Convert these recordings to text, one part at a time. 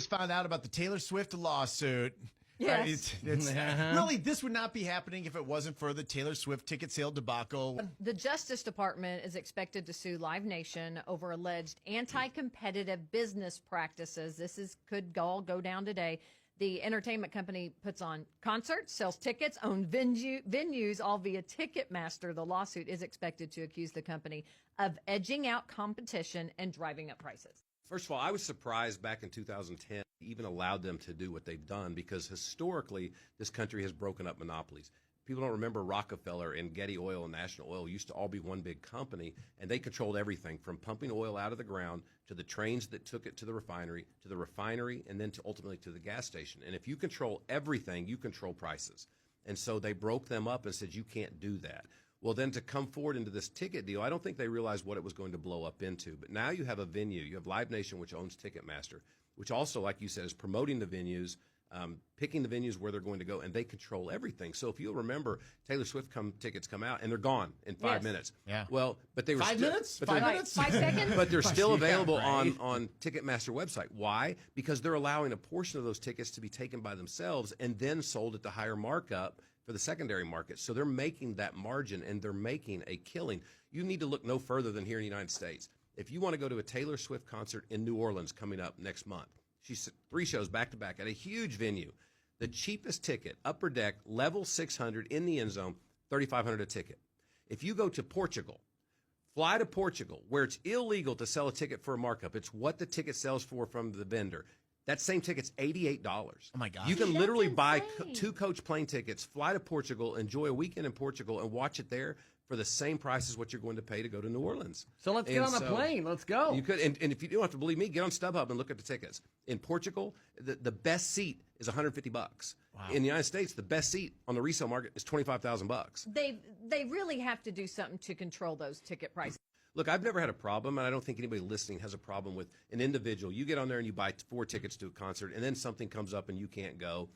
just found out about the Taylor Swift lawsuit. Yes. Really, this would not be happening if it wasn't for the Taylor Swift ticket sale debacle. The Justice Department is expected to sue Live Nation over alleged anti-competitive business practices. Could all go down today. The entertainment company puts on concerts, sells tickets, owns venues, all via Ticketmaster. The lawsuit is expected to accuse the company of edging out competition and driving up prices. First of all, I was surprised back in 2010 even allowed them to do what they've done, because historically this country has broken up monopolies. People don't remember Rockefeller and Getty Oil and National Oil used to all be one big company, and they controlled everything from pumping oil out of the ground to the trains that took it to the refinery, and then ultimately to the gas station. And if you control everything, you control prices. And so they broke them up and said, you can't do that. Well, then to come forward into this ticket deal, I don't think they realized what it was going to blow up into. But now you have a venue. You have Live Nation, which owns Ticketmaster, which also, like you said, is promoting the venues, picking the venues where they're going to go, and they control everything. So if you'll remember, Taylor Swift tickets come out, and they're gone in 5 minutes. Yeah. Well, but they were 5 minutes? 5 minutes? 5 seconds? But they're still available on Ticketmaster website. Why? Because they're allowing a portion of those tickets to be taken by themselves and then sold at the higher markup for the secondary market. So they're making that margin, and they're making a killing. You need to look no further than here in the United States. If you want to go to a Taylor Swift concert in New Orleans coming up next month, she's 3 shows back-to-back at a huge venue. The cheapest ticket, upper deck, level 600 in the end zone, $3,500 a ticket. If you go to Portugal, fly to Portugal, where it's illegal to sell a ticket for a markup. It's what the ticket sells for from the vendor. That same ticket's $88. Oh, my gosh. You can literally buy 2 coach plane tickets, fly to Portugal, enjoy a weekend in Portugal, and watch it there for the same price as what you're going to pay to go to New Orleans. So let's get on a plane. Let's go. You could, and if you don't have to believe me, get on StubHub and look at the tickets. In Portugal, the best seat is $150. Wow. In the United States, the best seat on the resale market is $25,000. They really have to do something to control those ticket prices. Look, I've never had a problem, and I don't think anybody listening has a problem with an individual. You get on there and you buy 4 tickets to a concert, and then something comes up and you can't go.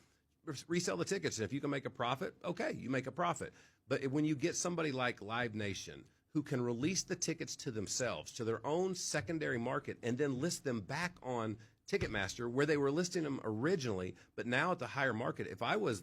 Resell the tickets, and if you can make a profit, okay, you make a profit. But when you get somebody like Live Nation who can release the tickets to themselves, to their own secondary market, and then list them back on Ticketmaster where they were listing them originally, but now at the higher market. If I was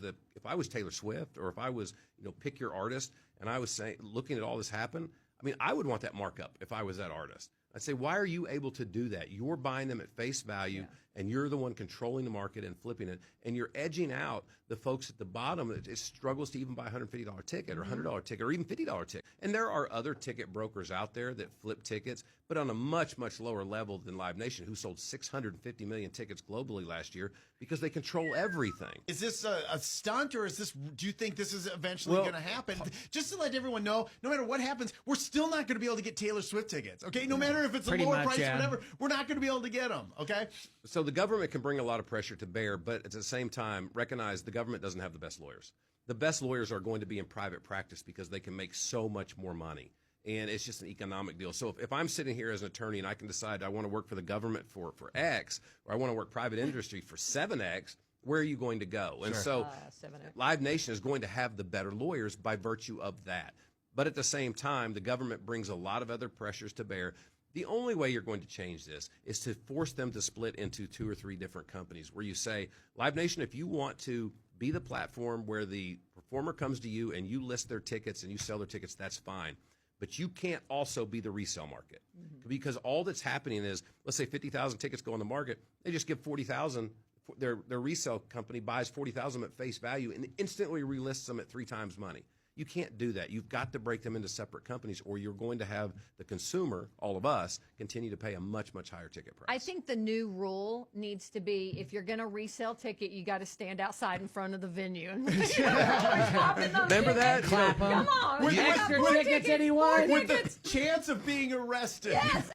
Taylor Swift, or if I was, pick your artist, and I was looking at all this happen, I mean, I would want that markup if I was that artist. I'd say, why are you able to do that? You're buying them at face value, and you're the one controlling the market and flipping it, and you're edging out the folks at the bottom that struggles to even buy a $150 ticket or $100 ticket or even $50 ticket. And there are other ticket brokers out there that flip tickets, but on a much, much lower level than Live Nation, who sold 650 million tickets globally last year because they control everything. Is this a stunt, or do you think this is eventually going to happen? Just to let everyone know, no matter what happens, we're still not going to be able to get Taylor Swift tickets, okay? No matter if it's a lower price or whatever, we're not going to be able to get them, okay? So the government can bring a lot of pressure to bear, but at the same time, recognize the government doesn't have the best lawyers. The best lawyers are going to be in private practice because they can make so much more money. And it's just an economic deal. So if I'm sitting here as an attorney and I can decide I want to work for the government for X, or I want to work private industry for 7X, where are you going to go? And so 7X. Live Nation is going to have the better lawyers by virtue of that. But at the same time, the government brings a lot of other pressures to bear. The only way you're going to change this is to force them to split into 2 or 3 different companies, where you say, Live Nation, if you want to be the platform where the performer comes to you and you list their tickets and you sell their tickets, that's fine. But you can't also be the resale market, because all that's happening is, let's say 50,000 tickets go on the market, they just give 40,000. Their resale company buys 40,000 at face value and instantly relists them at 3 times money. You can't do that. You've got to break them into separate companies, or you're going to have the consumer, all of us, continue to pay a much, much higher ticket price. I think the new rule needs to be, if you're going to resell ticket, you got to stand outside in front of the venue. And Remember that? Clap 'em. Come on. With extra tickets, anyone? With the chance of being arrested. Yes.